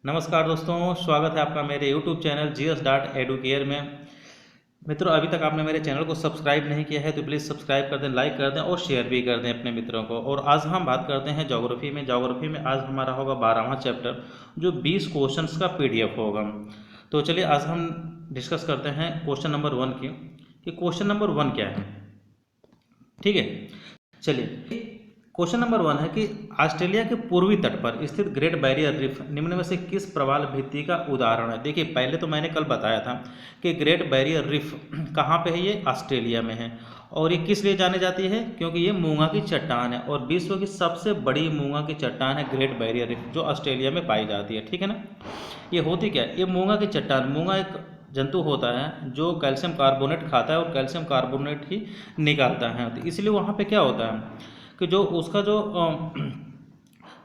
नमस्कार दोस्तों, स्वागत है आपका मेरे YouTube चैनल GS.Educare में। मित्रों, अभी तक आपने मेरे चैनल को सब्सक्राइब नहीं किया है तो प्लीज़ सब्सक्राइब कर दें, लाइक कर दें और शेयर भी कर दें अपने मित्रों को। और आज हम बात करते हैं ज्योग्राफी में आज हमारा होगा 12वां चैप्टर, जो 20 क्वेश्चंस का PDF होगा। तो चलिए आज हम डिस्कस करते हैं क्वेश्चन नंबर 1 की, कि क्वेश्चन नंबर 1 क्या है। ठीक है, चलिए क्वेश्चन नंबर 1 है कि ऑस्ट्रेलिया के पूर्वी तट पर स्थित ग्रेट बैरियर रीफ निम्न में से किस प्रवाल भित्ति का उदाहरण है। देखिए, पहले तो मैंने कल बताया था कि ग्रेट बैरियर रीफ कहाँ पे है, ये ऑस्ट्रेलिया में है। और ये किस लिए जानी जाती है, क्योंकि ये मूंगा की चट्टान है और विश्व की सबसे बड़ी मूंगा की चट्टान है ग्रेट बैरियर रीफ, जो ऑस्ट्रेलिया में पाई जाती है। ठीक है ना। ये होती क्या है, ये मूंगा की चट्टान, मूंगा एक जंतु होता है जो कैल्शियम कार्बोनेट खाता है और कैल्शियम कार्बोनेट ही निकालता है। तो इसलिए वहाँ पे क्या होता है कि जो उसका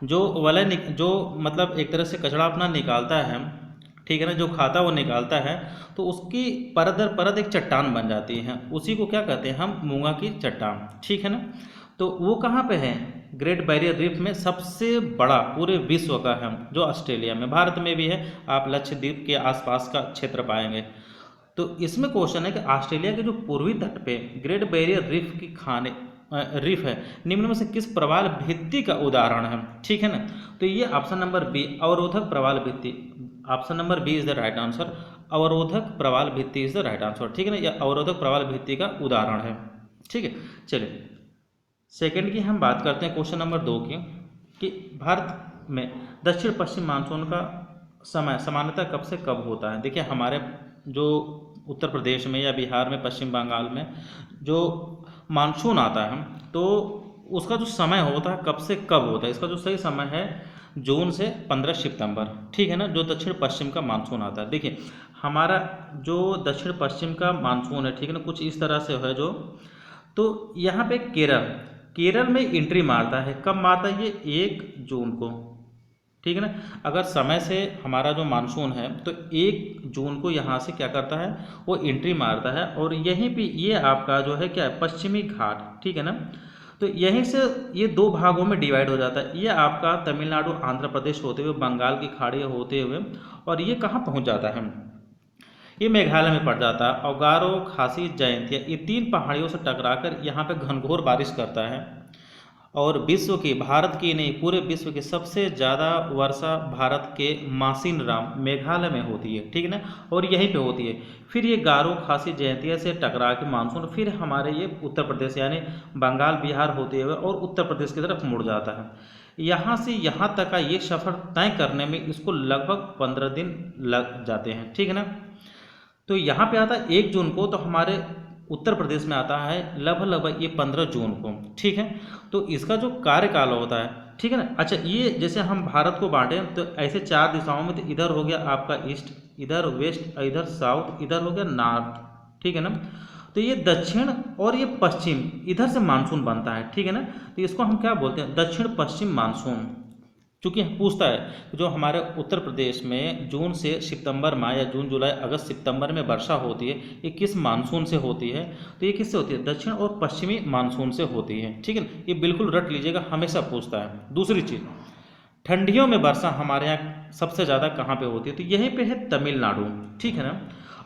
जो वलय जो मतलब एक तरह से कचरा अपना निकालता है, ठीक है ना, जो खाता वो निकालता है, तो उसकी परत दर परत एक चट्टान बन जाती है। उसी को क्या कहते हैं हम, मूंगा की चट्टान। ठीक है ना। तो वो कहाँ पे है, ग्रेट बैरियर रीफ में सबसे बड़ा पूरे विश्व का है, जो ऑस्ट्रेलिया में, भारत में भी है। आप लक्षद्वीप के आसपास का क्षेत्र पाएंगे। तो इसमें क्वेश्चन है कि ऑस्ट्रेलिया के जो पूर्वी तट पे ग्रेट बैरियर रीफ की खाने रीफ है, निम्न में से किस प्रवाल भित्ति का उदाहरण है। ठीक है ना। तो ये ऑप्शन नंबर बी, अवरोधक प्रवाल भित्ति, option number B is the right answer. अवरोधक प्रवाल भित्ति इज द राइट आंसर। ठीक है ना, यह अवरोधक प्रवाल भित्ति का उदाहरण है। ठीक है, चलिए सेकंड की हम बात करते हैं क्वेश्चन नंबर 2 की, कि भारत में दक्षिण पश्चिम मानसून का समय सामान्यतः कब से कब होता है। देखिए, हमारे जो उत्तर प्रदेश में या बिहार में, पश्चिम बंगाल में जो मानसून आता है, तो उसका जो समय होता है कब से कब होता है, इसका जो सही समय है जून से 15 सितंबर। ठीक है ना, जो दक्षिण पश्चिम का मानसून आता है। देखिए, हमारा जो दक्षिण पश्चिम का मानसून है, ठीक है ना, कुछ इस तरह से है जो, तो यहाँ पे केरल में एंट्री मारता है। कब मारता है ये, 1 जून को। ठीक है ना। अगर समय से हमारा जो मानसून है तो 1 जून को यहाँ से क्या करता है, वो एंट्री मारता है। और यहीं पे ये आपका जो है क्या है, पश्चिमी घाट। ठीक है ना। तो यहीं से ये 2 भागों में डिवाइड हो जाता है। ये आपका तमिलनाडु आंध्र प्रदेश होते हुए, बंगाल की खाड़ी होते हुए, और ये कहाँ पहुँच जाता है, ये मेघालय में पड़ जाता है। और गारो, खासी, जयंतिया, ये 3 पहाड़ियों से टकराकर यहाँ पे घनघोर बारिश करता है। और विश्व की, भारत की नहीं पूरे विश्व की सबसे ज़्यादा वर्षा भारत के मासिन राम मेघालय में होती है। ठीक है ना, और यहीं पे होती है। फिर ये गारो, खासी, जयंतिया से टकरा के मानसून फिर हमारे ये उत्तर प्रदेश यानी बंगाल, बिहार होते हुए और उत्तर प्रदेश की तरफ मुड़ जाता है। यहाँ से यहाँ तक का ये सफ़र तय करने में इसको लगभग 15 दिन लग जाते हैं। ठीक है ना। तो यहाँ पे आता है 1 जून को, तो हमारे उत्तर प्रदेश में आता है लगभग ये 15 जून को। ठीक है। तो इसका जो कार्यकाल होता है, ठीक है ना। अच्छा, ये जैसे हम भारत को बांटे तो ऐसे 4 दिशाओं में, तो इधर हो गया आपका ईस्ट, इधर वेस्ट, इधर साउथ, इधर हो गया नॉर्थ। ठीक है ना। तो ये दक्षिण और ये पश्चिम, इधर से मानसून बनता है। ठीक है ना। तो इसको हम क्या बोलते हैं, दक्षिण पश्चिम मानसून। चूँकि पूछता है कि जो हमारे उत्तर प्रदेश में जून से सितंबर माह या जून, जुलाई, अगस्त, सितंबर में वर्षा होती है, ये किस मानसून से होती है, तो ये किससे होती है, दक्षिण और पश्चिमी मानसून से होती है। ठीक है ना, ये बिल्कुल रट लीजिएगा, हमेशा पूछता है। दूसरी चीज़, ठंडियों में वर्षा हमारे यहाँ सबसे ज़्यादा कहाँ पे होती है, तो यहीं पे है तमिलनाडु। ठीक है ना।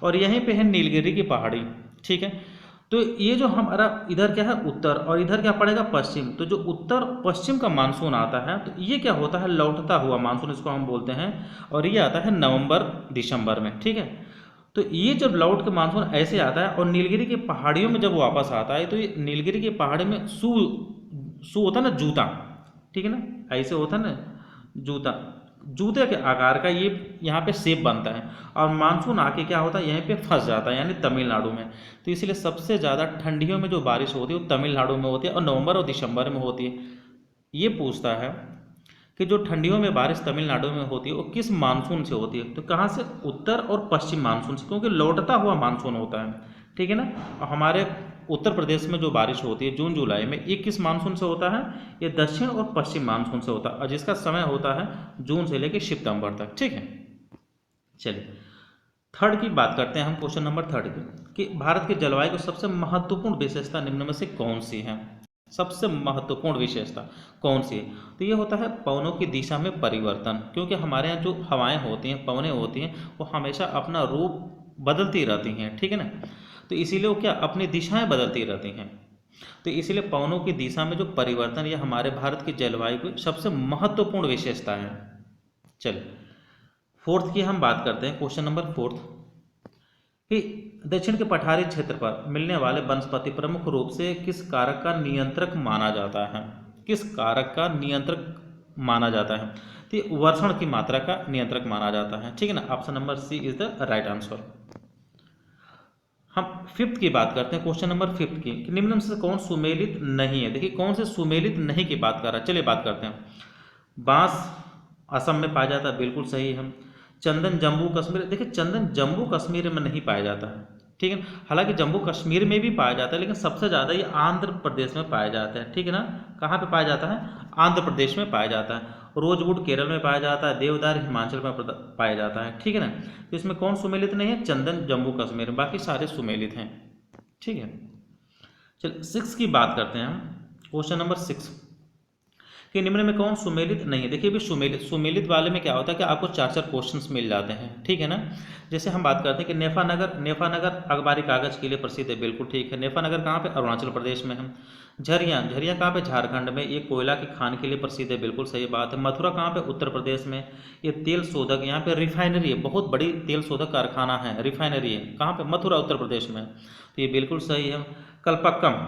और यहीं पे है नीलगिरी की पहाड़ी। ठीक है। तो ये जो हमारा इधर क्या है उत्तर, और इधर क्या पड़ेगा पश्चिम, तो जो उत्तर पश्चिम का मानसून आता है, तो ये क्या होता है, लौटता हुआ मानसून इसको हम बोलते हैं। और ये आता है नवंबर दिसंबर में। ठीक है। तो ये जब लौट के मानसून ऐसे आता है और नीलगिरी की पहाड़ियों में जब वापस आता है, तो ये नीलगिरी की पहाड़ी में सू सू होता है ना, जूता। ठीक है ना, ऐसे होता है ना जूता, जूते के आकार का ये यहाँ पे शेप बनता है। और मानसून आके क्या होता है, यहीं पे फंस जाता है, यानी तमिलनाडु में। तो इसलिए सबसे ज़्यादा ठंडियों में जो बारिश होती है वो तमिलनाडु में होती है और नवंबर और दिसंबर में होती है। ये पूछता है कि जो ठंडियों में बारिश तमिलनाडु में होती है वो किस मानसून से होती है, तो कहाँ से, उत्तर और पश्चिम मानसून से, क्योंकि लौटता हुआ मानसून होता है। ठीक है ना। और हमारे उत्तर प्रदेश में जो बारिश होती है जून जुलाई में, ये किस मानसून से होता है, ये दक्षिण और पश्चिम मानसून से होता है, और जिसका समय होता है जून से लेकर सितंबर तक। ठीक है। चलिए थर्ड की बात करते हैं हम, क्वेश्चन नंबर 3 की, कि भारत की जलवायु की सबसे महत्वपूर्ण विशेषता निम्न में से कौन सी है। सबसे महत्वपूर्ण विशेषता कौन सी है? तो ये होता है पवनों की दिशा में परिवर्तन, क्योंकि हमारे यहाँ जो हवाएं होती हैं, पवनें होती हैं, वो हमेशा अपना रूप बदलती रहती हैं, ठीक है ना। तो इसीलिए वो क्या अपनी दिशाएं बदलती रहती हैं। तो इसीलिए पवनों की दिशा में जो परिवर्तन, ये हमारे भारत की जलवायु की सबसे महत्वपूर्ण विशेषता है। चलिए फोर्थ की हम बात करते हैं, क्वेश्चन नंबर फोर्थ कि दक्षिण के पठारी क्षेत्र पर मिलने वाले वनस्पति प्रमुख रूप से किस कारक का नियंत्रक माना जाता है? किस कारक का नियंत्रक माना जाता है? तो ये वर्षण की मात्रा का नियंत्रक माना जाता है, ठीक है ना। Option number C is the right answer. हम फिफ्थ की बात करते हैं, क्वेश्चन नंबर फिफ्थ की कि निम्न में से कौन सुमेलित नहीं है? देखिए कौन से सुमेलित नहीं की बात कर रहा है, चलिए बात करते हैं। बांस असम में पाया जाता है, बिल्कुल सही है। चंदन जम्मू कश्मीर, देखिए चंदन जम्मू कश्मीर में नहीं पाया जाता है, ठीक है। हालांकि जम्मू कश्मीर में भी पाया जाता है, लेकिन सबसे ज़्यादा ये आंध्र प्रदेश में पाया जाता है, ठीक है ना। कहाँ पे पाया जाता है? आंध्र प्रदेश में पाया जाता है। रोजवुड केरल में पाया जाता है, देवदार हिमाचल में पाया जाता है, ठीक है ना। तो इसमें कौन सुमेलित नहीं है? चंदन जम्मू कश्मीर में, बाकी सारे सुमेलित हैं, ठीक है। चलिए सिक्स की बात करते हैं हम, क्वेश्चन नंबर सिक्स कि निम्न में कौन सुमेलित नहीं है? देखिए भी सुमेलित वाले में क्या होता है कि आपको चार चार क्वेश्चंस मिल जाते हैं, ठीक है ना। जैसे हम बात करते हैं कि नेफानगर अखबारी कागज के लिए प्रसिद्ध है, बिल्कुल ठीक है। नेफानगर कहाँ पे? अरुणाचल प्रदेश में है। झरिया कहाँ पे? झारखंड में। ये कोयला की खान के लिए प्रसिद्ध है, बिल्कुल सही बात है। मथुरा कहाँ पे? उत्तर प्रदेश में। ये तेल शोधक, यहाँ पे रिफाइनरी है, बहुत बड़ी तेल शोधक कारखाना है, रिफाइनरी है, कहाँ पे? मथुरा उत्तर प्रदेश में। तो ये बिल्कुल सही है। कल्पक्कम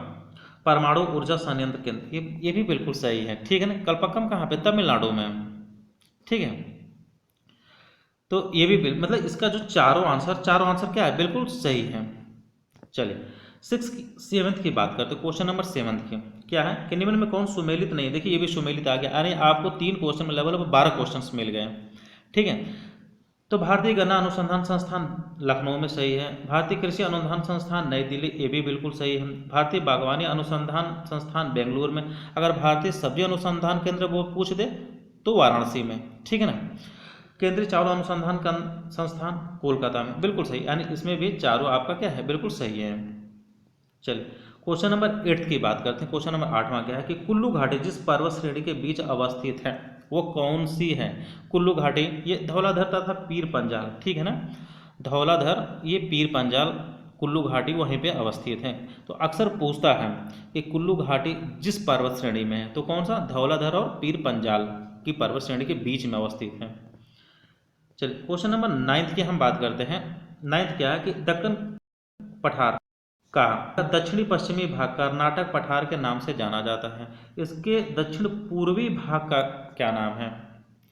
परमाणु ऊर्जा संयंत्र केंद्र, ये भी बिल्कुल सही है, ठीक है ना। कल्पक्कम कहाँ पे? तमिलनाडु में, ठीक है। तो ये भी मतलब इसका जो चारों आंसर क्या है? बिल्कुल सही है। चलिए सेवंथ की बात करते हैं, क्वेश्चन नंबर सेवंथ की क्या है कि निम्न में कौन सुमेलित नहीं? देखिए ये भी सुमेलित आ गया, अरे आपको 3 क्वेश्चन में लेवल 12 क्वेश्चन मिल गए, ठीक है। तो भारतीय गन्ना अनुसंधान संस्थान लखनऊ में सही है। भारतीय कृषि अनुसंधान संस्थान नई दिल्ली, ये भी बिल्कुल सही है। भारतीय बागवानी अनुसंधान संस्थान बेंगलुरु में। अगर भारतीय सब्जी अनुसंधान केंद्र वो पूछ दे तो वाराणसी में, ठीक है ना। केंद्रीय चावल अनुसंधान संस्थान कोलकाता में, बिल्कुल सही, यानी इसमें भी चारों आपका क्या है? बिल्कुल सही है। चलिए क्वेश्चन नंबर 8 की बात करते हैं, क्वेश्चन नंबर 8वां क्या है कि कुल्लू घाटी जिस पर्वत श्रेणी के बीच अवस्थित है वो कौन सी है? कुल्लू घाटी, ये धौलाधर तथा पीर पंजाल, ठीक है ना। धौलाधर, ये पीर पंजाल, कुल्लू घाटी वहीं पे अवस्थित है। तो अक्सर पूछता है कि कुल्लू घाटी जिस पर्वत श्रेणी में है, तो कौन सा? धौलाधर और पीर पंजाल की पर्वत श्रेणी के बीच में अवस्थित है। चलिए क्वेश्चन नंबर 9 की हम बात करते हैं। 9 क्या है कि दक्कन पठार का दक्षिणी पश्चिमी भाग कर्नाटक पठार के नाम से जाना जाता है। इसके दक्षिण पूर्वी भाग का क्या नाम है?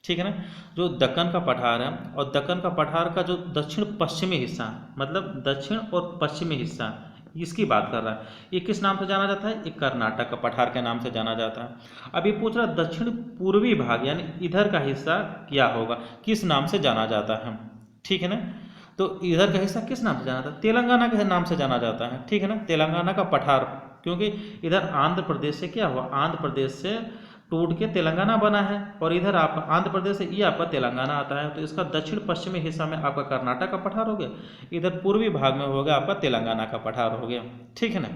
ठीक है ना। जो दक्कन का पठार है, और दक्कन का पठार का जो दक्षिण पश्चिमी हिस्सा, मतलब दक्षिण और पश्चिमी हिस्सा, इसकी बात कर रहा है, ये किस नाम से जाना जाता है? ये कर्नाटक का पठार के नाम से जाना जाता है। अब ये पूछ रहा दक्षिण पूर्वी भाग, यानी इधर का हिस्सा क्या होगा, किस नाम से जाना जाता है, ठीक है ना। तो इधर का हिस्सा किस नाम से जाना जाता है? तेलंगाना के नाम से जाना जाता है, ठीक है ना। तेलंगाना का पठार, क्योंकि इधर आंध्र प्रदेश से क्या हुआ? आंध्र प्रदेश से टूट के तेलंगाना बना है, और इधर आप आंध्र प्रदेश से ये आपका तेलंगाना आता है। तो इसका दक्षिण पश्चिमी हिस्सा में आपका कर्नाटक का पठार हो गया, इधर पूर्वी भाग में हो गया आपका तेलंगाना का पठार हो गया, ठीक है ना।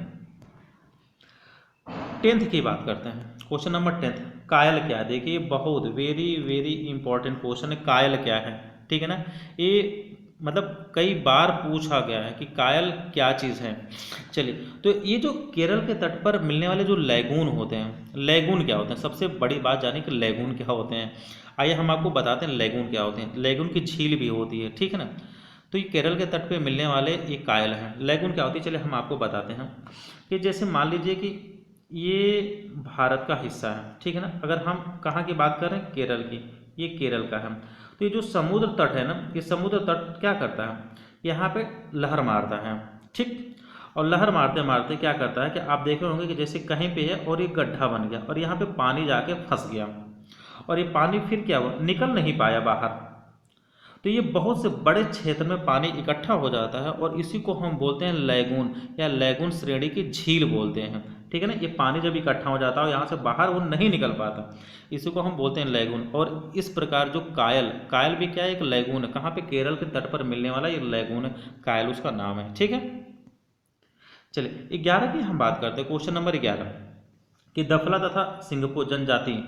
10th की बात करते हैं, क्वेश्चन नंबर 10th, कायल क्या है? देखिए बहुत वेरी वेरी इंपॉर्टेंट क्वेश्चन है, कायल क्या है, ठीक है ना। ये मतलब कई बार पूछा गया है कि कायल क्या चीज़ है। चलिए तो ये जो केरल के तट पर मिलने वाले जो लैगून होते हैं, लैगून क्या होते हैं? सबसे बड़ी बात जाने कि लैगून क्या होते हैं। आइए हम आपको बताते हैं लैगून क्या होते हैं। लैगून की झील भी होती है, ठीक है ना। तो ये केरल के तट पे मिलने वाले ये कायल हैं। लैगून क्या होती है, चलिए हम आपको बताते हैं कि जैसे मान लीजिए कि ये भारत का हिस्सा है, ठीक है ना। अगर हम कहाँ की बात कर रहे हैं? केरल की, ये केरल का है। तो ये जो समुद्र तट है ना, ये समुद्र तट क्या करता है? यहाँ पे लहर मारता है, ठीक। और लहर मारते मारते क्या करता है कि आप देखे होंगे कि जैसे कहीं पे है और ये गड्ढा बन गया, और यहाँ पे पानी जाके फंस गया, और ये पानी फिर क्या हुआ? निकल नहीं पाया बाहर। तो ये बहुत से बड़े क्षेत्र में पानी इकट्ठा हो जाता है, और इसी को हम बोलते हैं लैगून, या लैगून श्रेणी की झील बोलते हैं, ठीक है ना। ये पानी जब इकट्ठा हो जाता है और यहाँ से बाहर वो नहीं निकल पाता, इसी को हम बोलते हैं लैगून। और इस प्रकार जो कायल भी क्या है? एक लैगून है। कहाँ पे? केरल के तट पर मिलने वाला ये लैगून है, कायल उसका नाम है, ठीक है। चलिए 11 की हम बात करते हैं, क्वेश्चन नंबर 11, कि दफला तथा सिंगपो जनजाति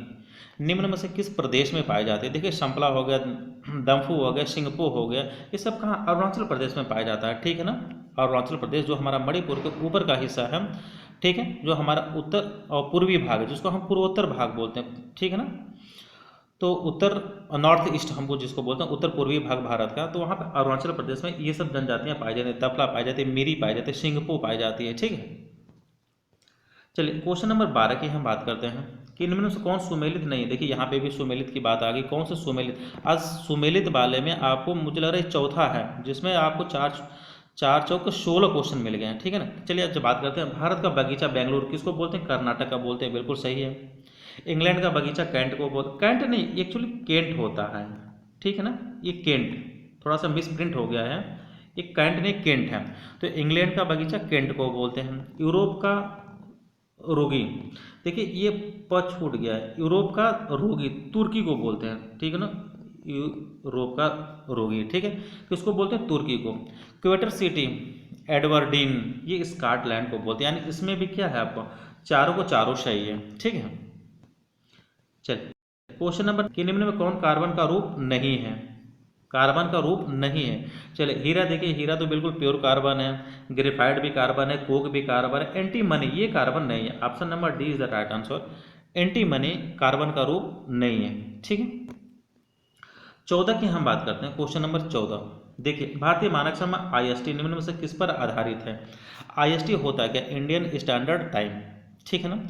निम्न में से किस प्रदेश में पाए जाते हैं। देखिए संपला हो गया, दम्फू हो गया, सिंगपो हो गया, ये सब कहाँ, अरुणाचल प्रदेश में पाया जाता है, ठीक है ना। अरुणाचल प्रदेश जो हमारा मणिपुर के ऊपर का हिस्सा है, ठीक है, जो हमारा उत्तर और पूर्वी भाग है, जिसको हम पूर्वोत्तर भाग बोलते हैं, ठीक है ना। तो उत्तर नॉर्थ ईस्ट हमको जिसको बोलते हैं, उत्तर पूर्वी भाग भारत का, तो वहाँ पर अरुणाचल प्रदेश में ये सब जनजातियाँ पाई जाती हैं। दफला पाई जाती है, मिरी पाई जाती है, सिंगपो पाई जाती है, ठीक है। चलिए क्वेश्चन नंबर 12 की हम बात करते हैं कि इनमें से कौन सुमेलित नहीं है। देखिए यहाँ पे भी सुमेलित की बात आ गई, कौन से सुमेलित। आज सुमेलित वाले में आपको मुझे लग रहा है चौथा है, जिसमें आपको चार चौक 16 क्वेश्चन मिल गए हैं, ठीक है ना। चलिए आज बात करते हैं, भारत का बगीचा बेंगलुरु किसको बोलते हैं, कर्नाटक का बोलते हैं, बिल्कुल सही है। इंग्लैंड का बगीचा कैंट को बोलते, कैंट नहीं एक्चुअली केंट होता है, ठीक है ना, ये केंट थोड़ा सा मिस प्रिंट हो गया है, ये कैंट नहीं केंट है। तो इंग्लैंड का बगीचा केंट को बोलते हैं। यूरोप का रोगी, देखिए ये प छूट गया है, यूरोप का रोगी तुर्की को बोलते हैं, ठीक है ना, यूरोप का रोगी, ठीक है, किसको बोलते हैं, तुर्की को। क्वेटर सिटी एडवर्डीन, ये स्कॉटलैंड को बोलते हैं। यानी इसमें भी क्या है, आपको चारों को चारों सही है, ठीक है। चलिए क्वेश्चन नंबर कि निम्न में कौन कार्बन का रूप नहीं है, कार्बन का रूप नहीं है। चलिए हीरा, देखिए हीरा तो बिल्कुल प्योर कार्बन है, ग्रेफाइट भी कार्बन है, कोक भी कार्बन है, एंटीमनी ये कार्बन नहीं है। Option number D is the right answer, antimony carbon का रूप नहीं है, ठीक है। 14 की हम बात करते हैं, क्वेश्चन नंबर 14। देखिए भारतीय मानक समय IST निम्न में से किस पर आधारित है। IST होता है क्या, इंडियन स्टैंडर्ड टाइम, ठीक है ना।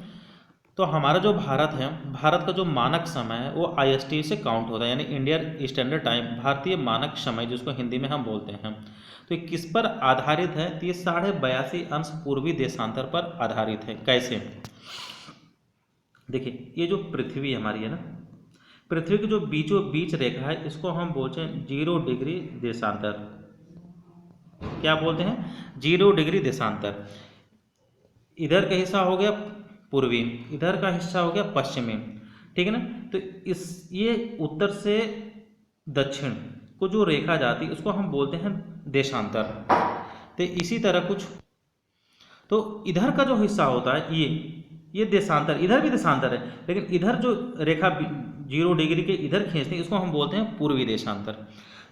तो हमारा जो भारत है, भारत का जो मानक समय है वो IST से काउंट होता है, यानी इंडियन स्टैंडर्ड टाइम, भारतीय मानक समय जिसको हिंदी में हम बोलते हैं। तो ये किस पर आधारित है, तो ये 82.5 पूर्वी देशांतर पर आधारित है। कैसे, देखिए ये जो पृथ्वी हमारी है ना, पृथ्वी की जो बीचों बीच रेखा है, इसको हम बोलते हैं 0 डिग्री देशांतर। क्या बोलते हैं, 0 डिग्री देशांतर। इधर का हिस्सा हो गया पूर्वी, इधर का हिस्सा हो गया पश्चिमी, ठीक है ना। तो इस ये उत्तर से दक्षिण को जो रेखा जाती है उसको हम बोलते हैं देशांतर। तो इसी तरह कुछ, तो इधर का जो हिस्सा होता है ये देशांतर, इधर भी देशांतर है, लेकिन इधर जो रेखा 0 डिग्री के इधर खींचते हैं इसको हम बोलते हैं पूर्वी देशांतर।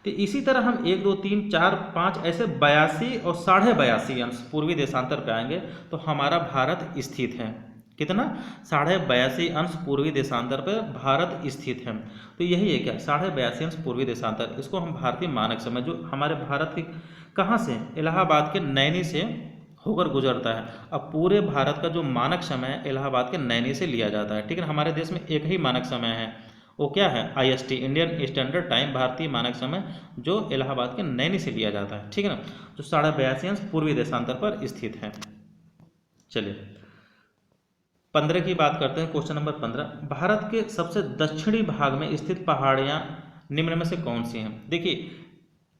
तो इसी तरह हम 1 2 3 4 5 ऐसे 82 और 82.5 अंश पूर्वी देशांतर पे आएंगे तो हमारा भारत स्थित है। कितना, 82.5 अंश पूर्वी देशांतर पर भारत स्थित है। तो यही है क्या, 82.5 अंश पूर्वी देशांतर, इसको हम भारतीय मानक समय, जो हमारे भारत के कहाँ से, इलाहाबाद के नैनी से होकर गुजरता है। अब पूरे भारत का जो मानक समय है इलाहाबाद के नैनी से लिया जाता है, ठीक है। हमारे देश में एक ही मानक समय है, वो क्या है, IST इंडियन स्टैंडर्ड टाइम, भारतीय मानक समय, जो इलाहाबाद के नैनी से लिया जाता है, ठीक है ना। जो 82.5 अंश पूर्वी देशांतर पर स्थित है। चलिए 15 की बात करते हैं, क्वेश्चन नंबर 15। भारत के सबसे दक्षिणी भाग में स्थित पहाड़ियाँ निम्न में से कौन सी हैं। देखिए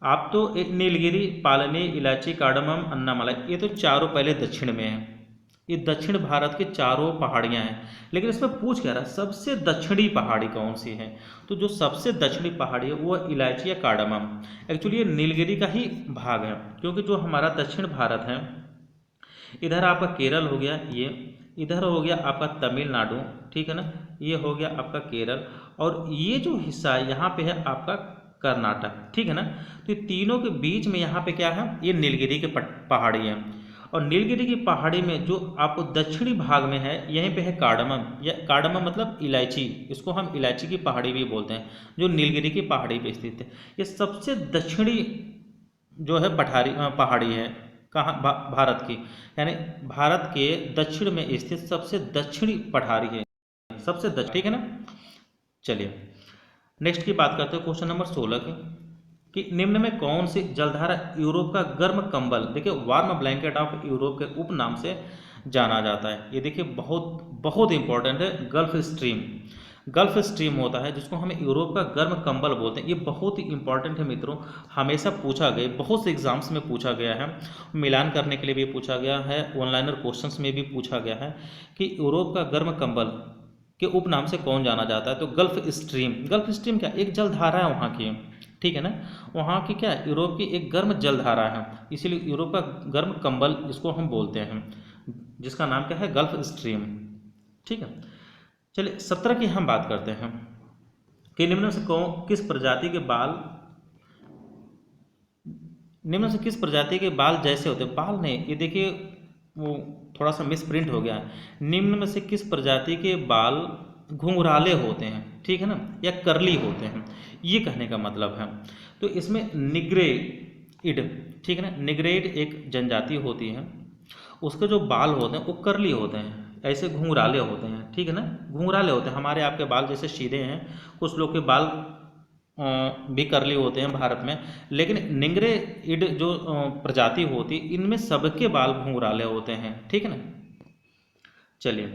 आप तो नीलगिरी, पालनी, इलायची, कार्डमम, अन्नामलाई, ये तो चारों पहले दक्षिण में है, ये दक्षिण भारत की चारों पहाड़ियाँ हैं। लेकिन इसमें पूछ क्या रहा है, सबसे दक्षिणी पहाड़ी कौन सी है। तो जो सबसे दक्षिणी पहाड़ी है वो इलायची या कार्डमम। एक्चुअली ये नीलगिरी का ही भाग है, क्योंकि जो हमारा दक्षिण भारत है, इधर आपका केरल हो गया, ये इधर हो गया आपका तमिलनाडु, ठीक है ना, ये हो गया आपका केरल, और ये जो हिस्सा है यहाँ पे है आपका कर्नाटक, ठीक है ना। तो ये तीनों के बीच में यहाँ पे क्या है, ये नीलगिरी के पहाड़ी है। और नीलगिरी की पहाड़ी में जो आपको दक्षिणी भाग में है, यहीं पे है कार्डमम, या कार्डमम मतलब इलायची, इसको हम इलायची की पहाड़ी भी बोलते हैं, जो नीलगिरी की पहाड़ी पे स्थित है। ये सबसे दक्षिणी जो है पहाड़ी है, कहाँ, भारत की, यानी भारत के दक्षिण में स्थित सबसे दक्षिणी पठारी है, सबसे दक्षिण, ठीक है ना। चलिए नेक्स्ट की बात करते हैं, क्वेश्चन नंबर 16 की, कि निम्न में कौन सी जलधारा यूरोप का गर्म कंबल, देखिए वार्म ब्लैंकेट ऑफ यूरोप के उपनाम से जाना जाता है। ये देखिए बहुत बहुत इंपॉर्टेंट है, गल्फ स्ट्रीम, गल्फ स्ट्रीम होता है जिसको हम यूरोप का गर्म कंबल बोलते हैं। ये बहुत ही इंपॉर्टेंट है मित्रों, हमेशा पूछा गया, बहुत से एग्जाम्स में पूछा गया है, मिलान करने के लिए भी पूछा गया है, ऑनलाइनर क्वेश्चंस में भी पूछा गया है कि यूरोप का गर्म कंबल के उपनाम से कौन जाना जाता है। तो गल्फ स्ट्रीम, गल्फ स्ट्रीम क्या, एक जलधारा है वहाँ की, ठीक है ना, वहाँ की क्या, यूरोप की एक गर्म जलधारा है, इसीलिए यूरोप का गर्म कंबल इसको हम बोलते हैं, जिसका नाम क्या है, गल्फ स्ट्रीम, ठीक है। चलिए 17 की हम बात करते हैं कि निम्न से किस प्रजाति के बाल, निम्न से किस प्रजाति के बाल जैसे होते हैं, बाल नहीं, ये देखिए वो थोड़ा सा मिस प्रिंट हो गया है। निम्न में से किस प्रजाति के बाल घुंघराले होते हैं, ठीक है ना, या करली होते हैं, ये कहने का मतलब है। तो इसमें निग्रेइड, ठीक है ना, निग्रेइड एक जनजाति होती है, उसके जो बाल होते हैं वो करली होते हैं, ऐसे घुंघराले होते हैं, ठीक है ना, घुंघराले होते हैं। हमारे आपके बाल जैसे सीधे हैं, कुछ लोग के बाल भी करली होते हैं भारत में, लेकिन निग्रेइड जो प्रजाति होती है इनमें सबके बाल घुंघराले होते हैं, ठीक है ना। चलिए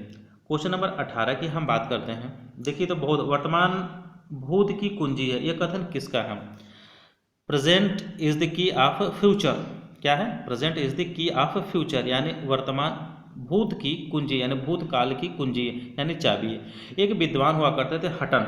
क्वेश्चन नंबर 18 की हम बात करते हैं। देखिए तो बहुत वर्तमान भूत की कुंजी है, यह कथन किसका है? Present is the key of future, क्या है? Present is the key of future, यानी वर्तमान भूत की कुंजी, यानी भूतकाल की कुंजी यानी चाबी है। एक विद्वान हुआ करते थे हटन,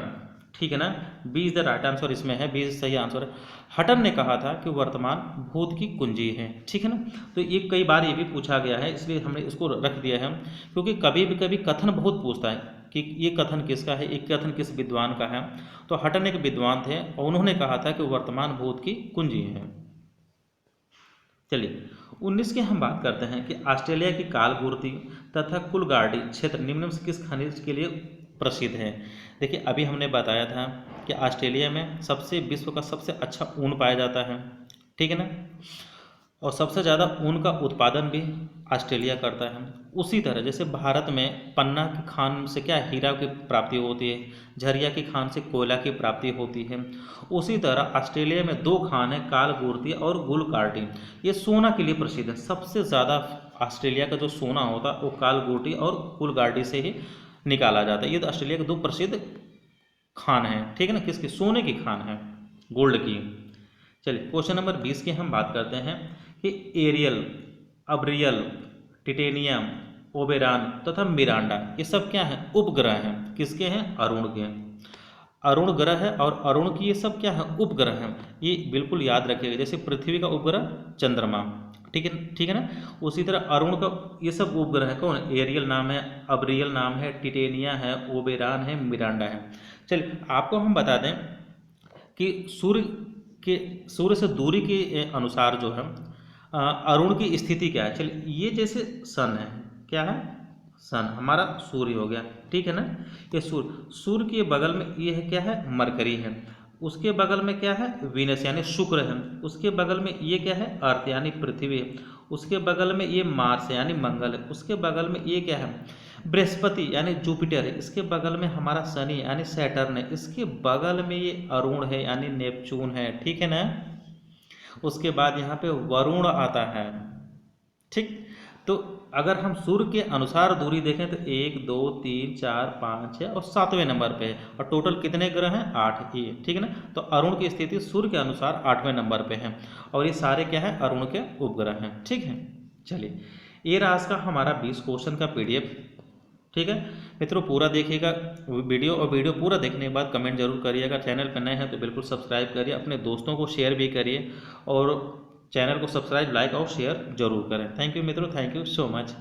ठीक है ना, B is the right answer इसमें है, बी सही आंसर है। हटन ने कहा था कि वर्तमान भूत की कुंजी है, ठीक है ना। तो ये कई बार ये भी पूछा गया है, इसलिए हमने इसको रख दिया है, क्योंकि कभी भी कभी कथन बहुत पूछता है कि ये कथन किसका है, एक कथन किस विद्वान का है। तो हटन एक विद्वान थे और उन्होंने कहा था कि वर्तमान भूत की कुंजी है। चलिए 19 की हम बात करते हैं कि ऑस्ट्रेलिया की कालगुर्दी तथा कुलगार्डी क्षेत्र निम्न से किस खनिज के लिए प्रसिद्ध है? देखिए अभी हमने बताया था कि ऑस्ट्रेलिया में विश्व का सबसे अच्छा ऊन पाया जाता है, ठीक है ना, और सबसे ज़्यादा ऊन का उत्पादन भी ऑस्ट्रेलिया करता है। उसी तरह जैसे भारत में पन्ना की खान से क्या हीरा की प्राप्ति होती है, झरिया की खान से कोयला की प्राप्ति होती है, उसी तरह ऑस्ट्रेलिया में 2 खान है, कालगुर्दी और गुलकार्डी, ये सोना के लिए प्रसिद्ध है। सबसे ज़्यादा ऑस्ट्रेलिया का जो सोना होता है वो कालगुर्दी और गुलकार्डी से ही निकाला जाता है। ये तो ऑस्ट्रेलिया के 2 प्रसिद्ध खान हैं, ठीक है ना, किसकी? सोने की खान है, गोल्ड की। चलिए क्वेश्चन नंबर 20 की हम बात करते हैं कि एरियल, अब्रियल, टिटेनियम, ओबेरान तथा मिरांडा ये सब क्या हैं? उपग्रह हैं, किसके हैं? अरुण के। अरुण ग्रह है और अरुण की ये सब क्या है? उपग्रह हैं। ये बिल्कुल याद रखिएगा, जैसे पृथ्वी का उपग्रह चंद्रमा, ठीक है, ठीक है ना, उसी तरह अरुण का ये सब उपग्रह है। कौन? एरियल नाम है, अब्रियल नाम है, टिटेनिया है, ओबेरान है, मिरांडा है। चलिए आपको हम बता दें कि सूर्य से दूरी के अनुसार जो है अरुण की स्थिति क्या है। चलिए ये जैसे सन है, क्या है? सन हमारा सूर्य हो गया, ठीक है ना, ये सूर्य के बगल में ये है, क्या है? मरकरी है, उसके बगल में क्या है? वीनस यानी शुक्र है, उसके बगल में ये क्या है? अर्थ यानी पृथ्वी है, उसके बगल में ये मार्स है यानी मंगल है, उसके बगल में ये क्या है? बृहस्पति यानी जुपिटर है, इसके बगल में हमारा शनि यानी सैटर्न है, इसके बगल में ये अरुण है यानी नेपच्यून है, ठीक है ना। उसके बाद यहाँ पे वरुण आता है, ठीक। तो अगर हम सूर्य के अनुसार दूरी देखें तो 1 2 3 4 5 6 और 7वें नंबर पे है, और टोटल कितने ग्रह हैं? 8 ये, ठीक है ना। तो अरुण की स्थिति सूर्य के अनुसार 8वें नंबर पे है, और ये सारे क्या है? अरुण के उपग्रह हैं, ठीक है। चलिए ये रहा आज का हमारा 20 क्वेश्चन का PDF, ठीक है मित्रों। पूरा देखिएगा वीडियो, और वीडियो पूरा देखने के बाद कमेंट जरूर करिएगा। चैनल पर नए हैं तो बिल्कुल सब्सक्राइब करिए, अपने दोस्तों को शेयर भी करिए, और चैनल को सब्सक्राइब, लाइक और शेयर जरूर करें। थैंक यू मित्रों, थैंक यू सो मच।